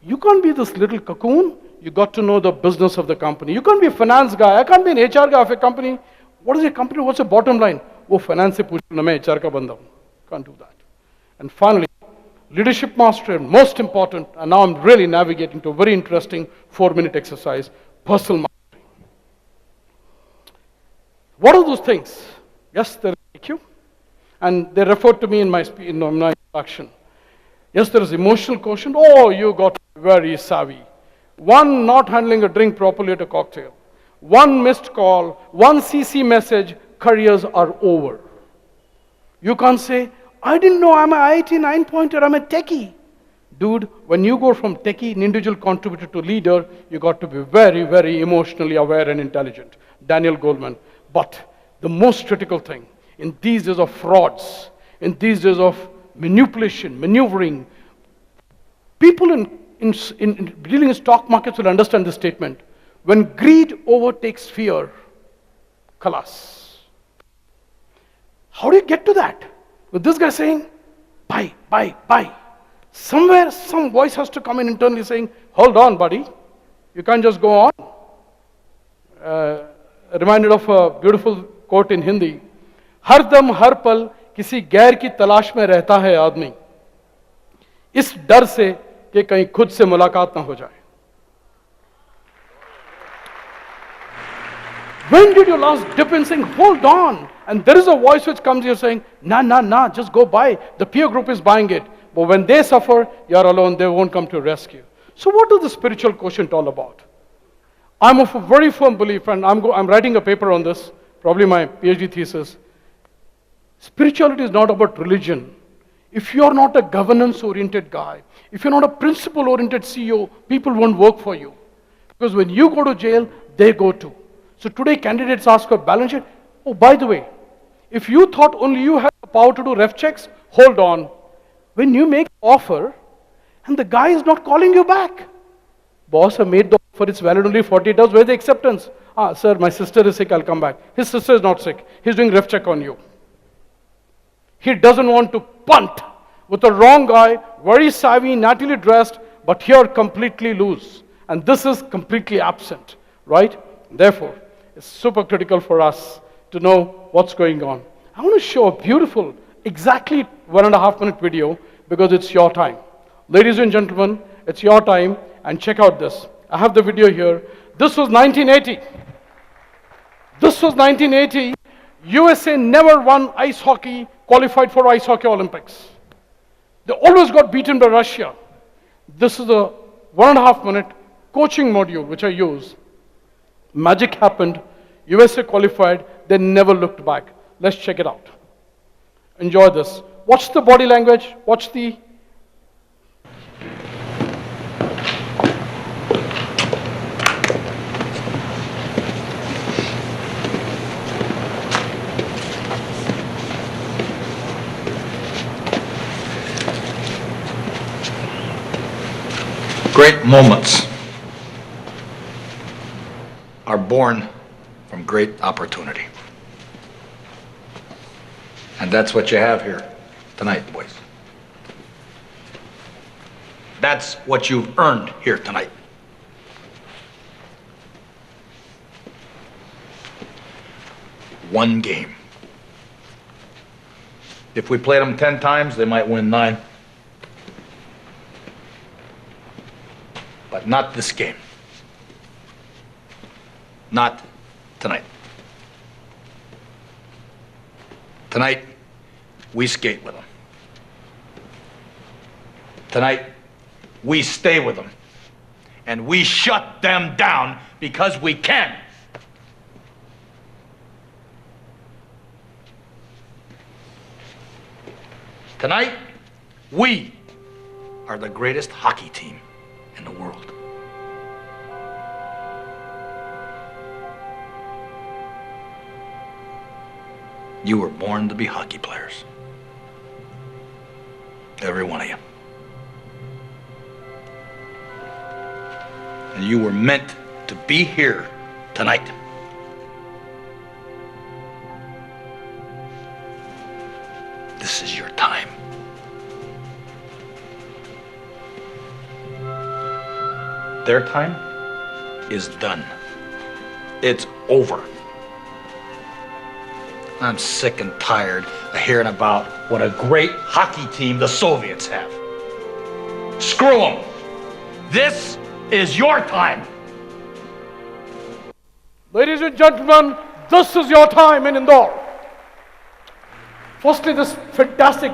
[SPEAKER 3] you can't be this little cocoon. You got to know the business of the company. You can't be a finance guy. I can't be an HR guy of a company. What is your company? What's the bottom line? वो finance से पूछना मैं HR का बंदा हूँ. Can't do that. And finally, leadership mastery, and most important, and now I'm really navigating to a very interesting 4-minute exercise, personal mastery. What are those things? Yes, there is EQ, and they referred to me in my introduction. Yes, there is emotional quotient. Oh, you got very savvy. One not handling a drink properly at a cocktail. One missed call, one CC message, careers are over. You can't say, I didn't know I'm an IIT 9-pointer, I'm a techie. Dude, when you go from techie, an individual contributor to leader, you got to be very, very emotionally aware and intelligent. Daniel Goleman. But the most critical thing, in these days of frauds, in these days of manipulation, maneuvering, people in dealing in stock markets will understand this statement. When greed overtakes fear, khalas. How do you get to that? With this guy saying, buy, buy, buy. Somewhere, some voice has to come in internally saying, hold on, buddy. You can't just go on. Reminded of a beautiful quote in Hindi. हर दम हर पल किसी गैर की तलाश में रहता है आदमी, इस डर से कि कहीं खुद से मुलाकात ना हो जाए. When did you last dip in saying, hold on? And there is a voice which comes here saying, nah, just go buy. The peer group is buying it. But when they suffer, you're alone, they won't come to rescue. So what is the spiritual quotient all about? I'm of a very firm belief, and I'm writing a paper on this, probably my PhD thesis. Spirituality is not about religion. If you're not a governance-oriented guy, if you're not a principle-oriented CEO, people won't work for you. Because when you go to jail, they go too. So today, candidates ask for balance sheet. Oh, by the way, if you thought only you had the power to do ref checks, hold on. When you make an offer, and the guy is not calling you back. Boss, I made the offer, it's valid only 48 hours, where's the acceptance? Sir, my sister is sick, I'll come back. His sister is not sick, he's doing ref check on you. He doesn't want to punt with the wrong guy, very savvy, nattily dressed, but here completely loose. And this is completely absent, right? Therefore, it's super critical for us to know what's going on. I want to show a beautiful, exactly 1.5 minute video because it's your time. Ladies and gentlemen, it's your time, and check out this. I have the video here. This was 1980. This was 1980. USA never won ice hockey, qualified for ice hockey Olympics. They always got beaten by Russia. This is a 1.5 minute coaching module which I use. Magic happened. USA qualified. They never looked back. Let's check it out. Enjoy this. Watch the body language. Watch the...
[SPEAKER 4] Great moments are born from great opportunity. And that's what you have here tonight, boys. That's what you've earned here tonight. One game. If we played them 10 times, they might win 9. But not this game. Not tonight. Tonight, we skate with them. Tonight, we stay with them. And we shut them down because we can. Tonight, we are the greatest hockey team in the world. You were born to be hockey players. Every one of you. And you were meant to be here tonight. This is your time. Their time is done. It's over. I'm sick and tired of hearing about what a great hockey team the Soviets have. Screw them. This is your time.
[SPEAKER 3] Ladies and gentlemen, this is your time in Indore. Firstly, this fantastic,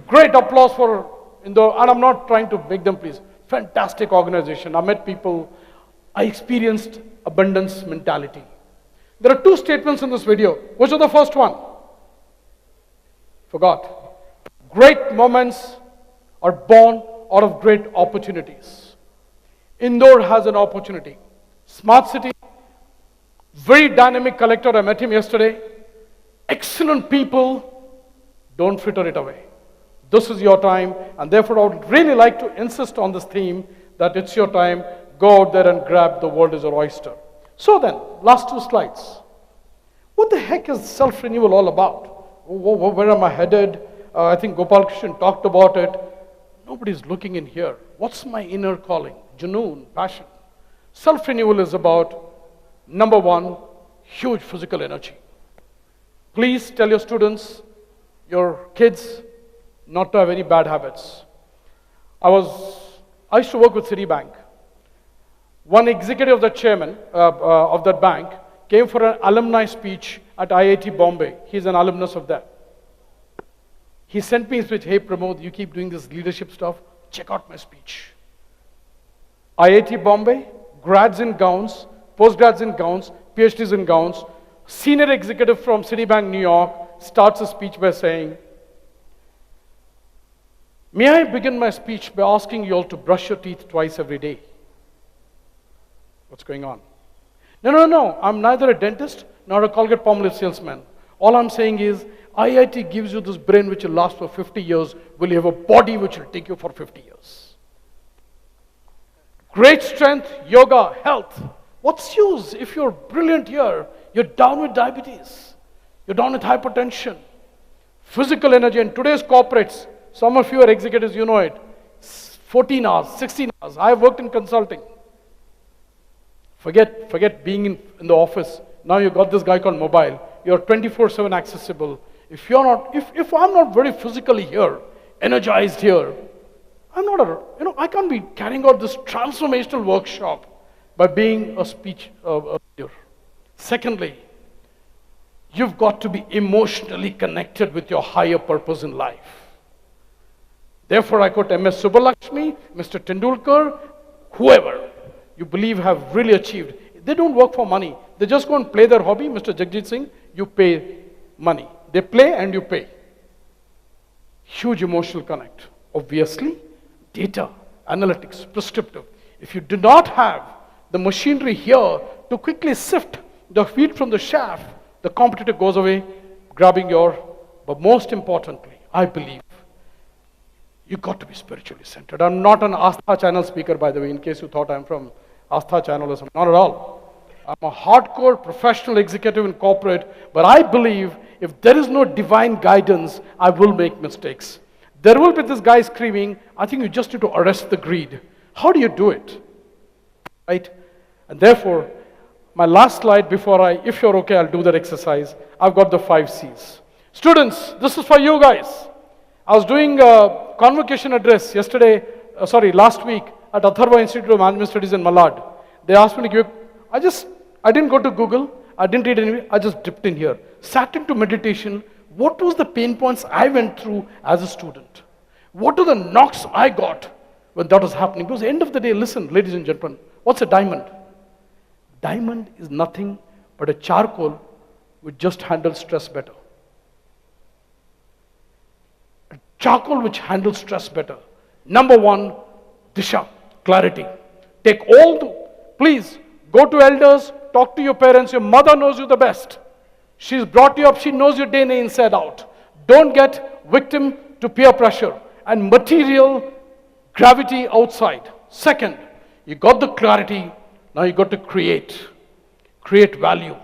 [SPEAKER 3] great applause for Indore, and I'm not trying to make them please. Fantastic organization. I met people, I experienced abundance mentality. There are two statements in this video. Which was the first one? Forgot. Great moments are born out of great opportunities. Indore has an opportunity. Smart city, very dynamic collector, I met him yesterday. Excellent people, don't fritter it away. This is your time, and therefore I would really like to insist on this theme that it's your time. Go out there and grab the world is your oyster. So then, last two slides. What the heck is self-renewal all about? Where am I headed? I think Gopal Krishnan talked about it. Nobody's looking in here. What's my inner calling? Junoon, passion. Self-renewal is about, number one, huge physical energy. Please tell your students, your kids, not to have any bad habits. I used to work with Citibank. One executive of the chairman of that bank came for an alumni speech at IIT Bombay. He's an alumnus of that. He sent me a speech, hey Pramod, you keep doing this leadership stuff, check out my speech. IIT Bombay, grads in gowns, postgrads in gowns, PhDs in gowns, senior executive from Citibank, New York, starts a speech by saying, may I begin my speech by asking you all to brush your teeth twice every day? What's going on? No, I'm neither a dentist nor a Colgate-Palmolive salesman. All I'm saying is, IIT gives you this brain which will last for 50 years, will you have a body which will take you for 50 years. Great strength, yoga, health. What's use if you're brilliant here, you're down with diabetes, you're down with hypertension, physical energy, and today's corporates, some of you are executives, you know it, 14 hours, 16 hours. I've worked in consulting. Forget being in the office. Now you've got this guy called mobile. You're 24/7 accessible. If I'm not very physically here, energized here, I can't be carrying out this transformational workshop by being a speech leader. Secondly, you've got to be emotionally connected with your higher purpose in life. Therefore, I quote MS Subbulakshmi, Mr. Tendulkar, whoever you believe have really achieved. They don't work for money. They just go and play their hobby. Mr. Jagjit Singh, you pay money. They play and you pay. Huge emotional connect. Obviously, data, analytics, prescriptive. If you do not have the machinery here to quickly sift the wheat from the chaff, the competitor goes away grabbing but most importantly, I believe, you've got to be spiritually centered. I'm not an Astha channel speaker, by the way, in case you thought I'm from Astha channel or something. Not at all. I'm a hardcore professional executive in corporate, but I believe if there is no divine guidance, I will make mistakes. There will be this guy screaming, I think you just need to arrest the greed. How do you do it? Right? And therefore, my last slide before if you're okay, I'll do that exercise. I've got the 5 C's. Students, this is for you guys. I was doing a convocation address last week at Atharva Institute of Management Studies in Malad. They asked me to give, I didn't go to Google, I didn't read anything, I just dipped in here. Sat into meditation, what was the pain points I went through as a student? What are the knocks I got when that was happening? Because at the end of the day, listen, ladies and gentlemen, what's a diamond? Diamond is nothing but a charcoal which just handles stress better. A charcoal which handles stress better. Number one, Disha, clarity. Please, go to elders, talk to your parents. Your mother knows you the best. She's brought you up, she knows your DNA inside out. Don't get victim to peer pressure and material gravity outside. Second, You got the clarity, now you got to create value,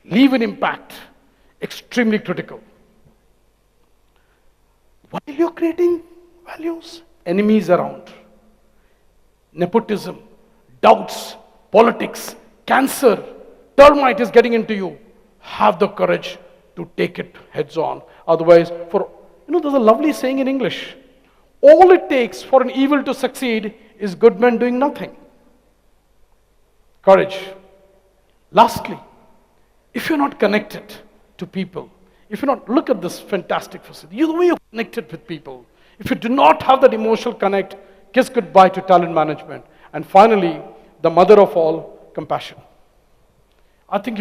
[SPEAKER 3] leave an impact, extremely critical. While you're creating values, enemies around, nepotism, doubts, politics, cancer, termite is getting into you. Have the courage to take it heads on. Otherwise, there's a lovely saying in English. All it takes for an evil to succeed is good men doing nothing. Courage. Lastly, if you're not connected to people, look at this fantastic facility. The way you're connected with people. If you do not have that emotional connect, kiss goodbye to talent management. And finally, the mother of all, compassion. I think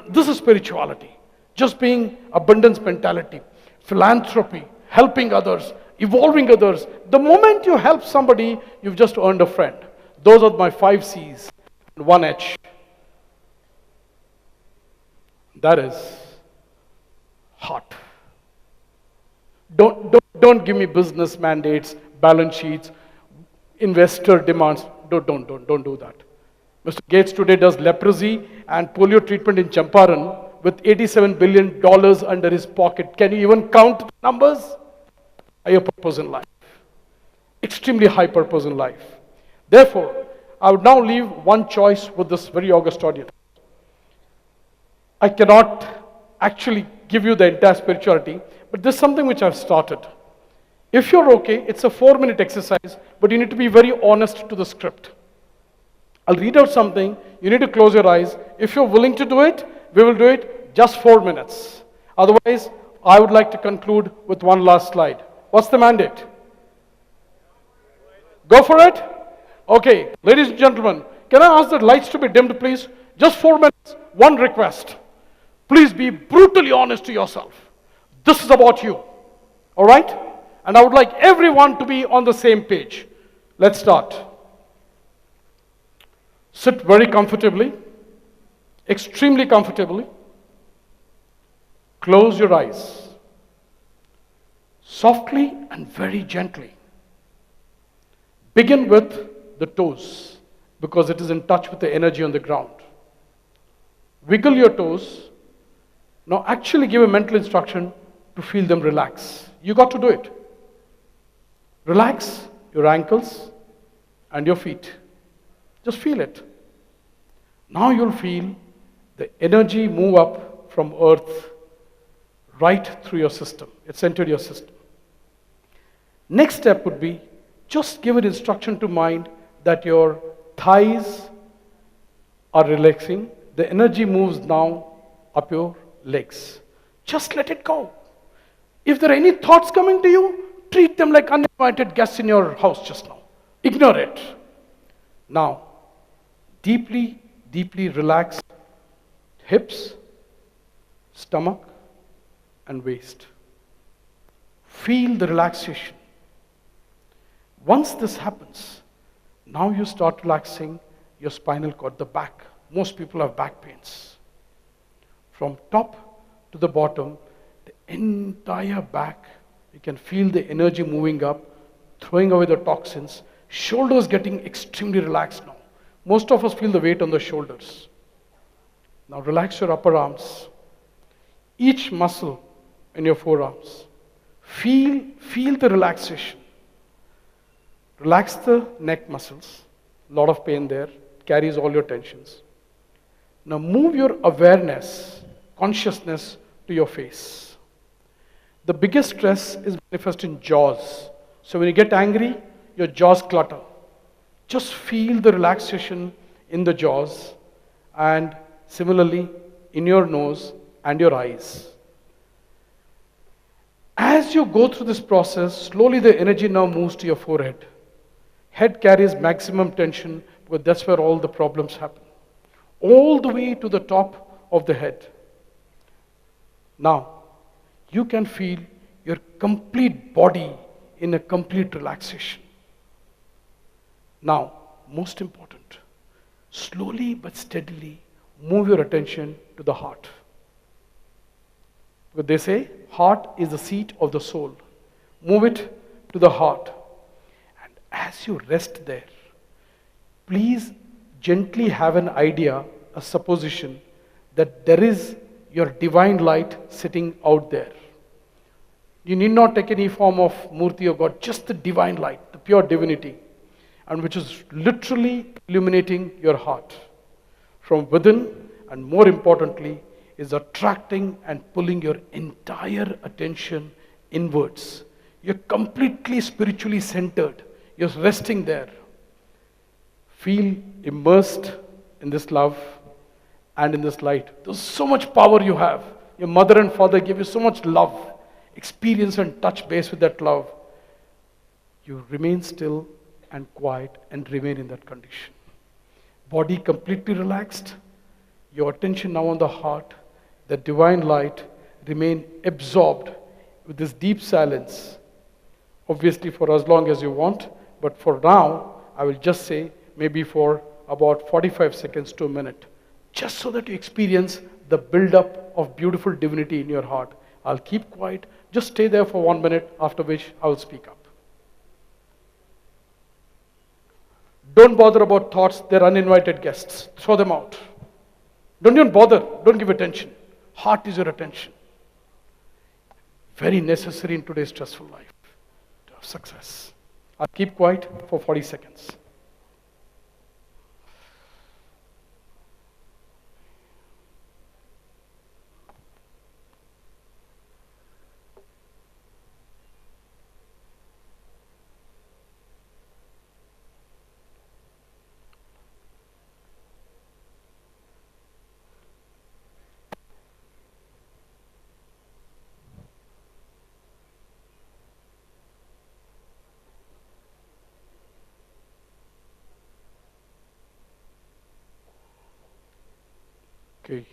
[SPEAKER 3] this is spirituality. Just being abundance mentality, philanthropy, helping others, evolving others. The moment you help somebody, you've just earned a friend. Those are my 5 C's and 1 H. That is heart. Don't give me business mandates, balance sheets, investor demands. Don't do that. Mr. Gates today does leprosy and polio treatment in Champaran with $87 billion under his pocket. Can you even count the numbers? Higher purpose in life. Extremely high purpose in life. Therefore, I would now leave one choice with this very august audience. I cannot actually give you the entire spirituality, but this is something which I've started. If you're okay, it's a 4-minute exercise, but you need to be very honest to the script. I'll read out something, you need to close your eyes. If you're willing to do it, we will do it just 4 minutes. Otherwise, I would like to conclude with one last slide. What's the mandate? Go for it? Okay, ladies and gentlemen, can I ask the lights to be dimmed, please? Just 4 minutes, one request. Please be brutally honest to yourself. This is about you, all right? And I would like everyone to be on the same page. Let's start. Sit very comfortably, extremely comfortably. Close your eyes. Softly and very gently. Begin with the toes, because it is in touch with the energy on the ground. Wiggle your toes. Now actually give a mental instruction to feel them relax. You got to do it. Relax your ankles and your feet. Just feel it. Now you'll feel the energy move up from earth right through your system. It's entered your system. Next step would be just give an instruction to mind that your thighs are relaxing. The energy moves now up your legs. Just let it go. If there are any thoughts coming to you, treat them like uninvited guests in your house just now. Ignore it. Now, deeply relax hips, stomach, and waist. Feel the relaxation. Once this happens, now you start relaxing your spinal cord, the back. Most people have back pains. From top to the bottom, the entire back, you can feel the energy moving up, throwing away the toxins. Shoulders getting extremely relaxed now. Most of us feel the weight on the shoulders. Now relax your upper arms. Each muscle in your forearms. Feel the relaxation. Relax the neck muscles. A lot of pain there. Carries all your tensions. Now move your awareness, consciousness to your face. The biggest stress is manifest in jaws. So when you get angry, your jaws clutter. Just feel the relaxation in the jaws and similarly in your nose and your eyes. As you go through this process, slowly the energy now moves to your forehead. Head carries maximum tension because that's where all the problems happen. All the way to the top of the head. Now, you can feel your complete body in a complete relaxation. Now, most important, slowly but steadily move your attention to the heart. Because they say, heart is the seat of the soul. Move it to the heart. And as you rest there, please gently have an idea, a supposition, that there is your divine light sitting out there. You need not take any form of Murti or God, just the divine light, the pure divinity, and which is literally illuminating your heart from within, and more importantly, is attracting and pulling your entire attention inwards. You're completely spiritually centered. You're resting there. Feel immersed in this love and in this light. There's so much power you have. Your mother and father gave you so much love. Experience and touch base with that love. You remain still and quiet and remain in that condition. Body completely relaxed. Your attention now on the heart. The divine light remain absorbed with this deep silence. Obviously for as long as you want, but for now, I will just say maybe for about 45 seconds to a minute, just so that you experience the build-up of beautiful divinity in your heart. I'll keep quiet. Just stay there for 1 minute, after which I will speak up. Don't bother about thoughts. They're uninvited guests. Throw them out. Don't even bother. Don't give attention. Heart is your attention. Very necessary in today's stressful life to have success. I'll keep quiet for 40 seconds. Okay.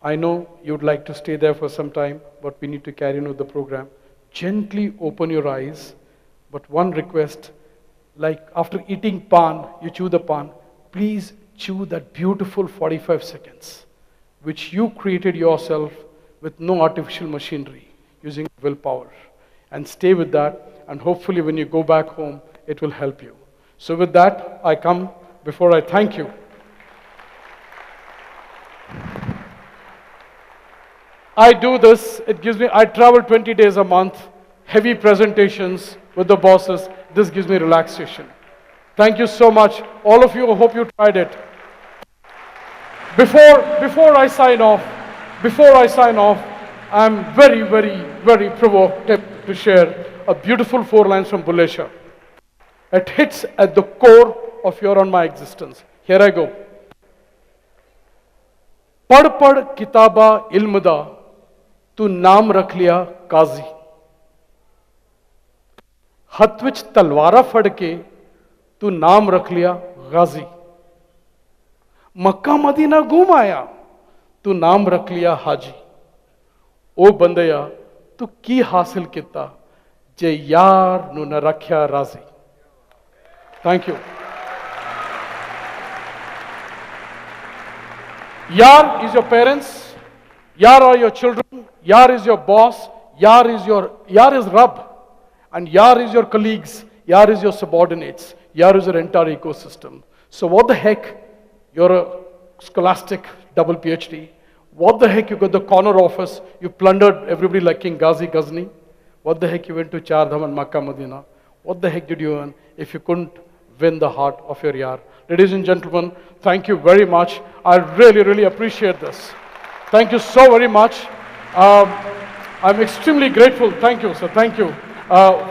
[SPEAKER 3] I know you'd like to stay there for some time, but we need to carry on with the program. Gently open your eyes, but one request, like after eating pan, you chew the pan, please chew that beautiful 45 seconds, which you created yourself with no artificial machinery, using willpower. And stay with that, and hopefully when you go back home, it will help you. So with that, I come before I thank you. I do this, it gives me, I travel 20 days a month, heavy presentations with the bosses. This gives me relaxation. Thank you so much. All of you, I hope you tried it. Before I sign off, I'm very provoked to share a beautiful 4 lines from Bulle Shah. It hits at the core of your and my existence. Here I go. पढ़ पढ़ किताबा इल्म दा तू नाम रख लिया काजी हथ विच तलवारा फड़ के तू नाम रख लिया गाजी मक्का मदीना घूम आया तू नाम रख लिया हाजी ओ बंदया तू की हासिल किता जे यार नु न रखया राजी thank you Yar is your parents, Yar are your children, Yar is your boss, Yar is Rab, and Yar is your colleagues, Yar is your subordinates, Yar is your entire ecosystem. So what the heck, you're a scholastic double PhD, what the heck you got the corner office, you plundered everybody like King Ghazi Ghazni, what the heck you went to Char Dham and Makkah Medina, what the heck did you earn if you couldn't win the heart of your Yar? Ladies and gentlemen, thank you very much. I really appreciate this. Thank you so very much. I'm extremely grateful. Thank you, sir. Thank you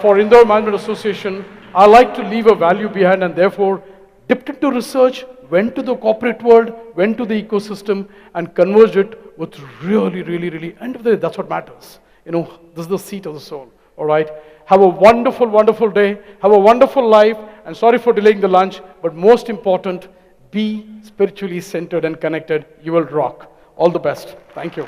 [SPEAKER 3] for Indore Management Association. I like to leave a value behind and therefore dipped into research, went to the corporate world, went to the ecosystem and converged it with really, end of the day, that's what matters. You know, this is the seat of the soul. All right. Have a wonderful day. Have a wonderful life. And sorry for delaying the lunch, but most important, be spiritually centered and connected. You will rock. All the best. Thank you.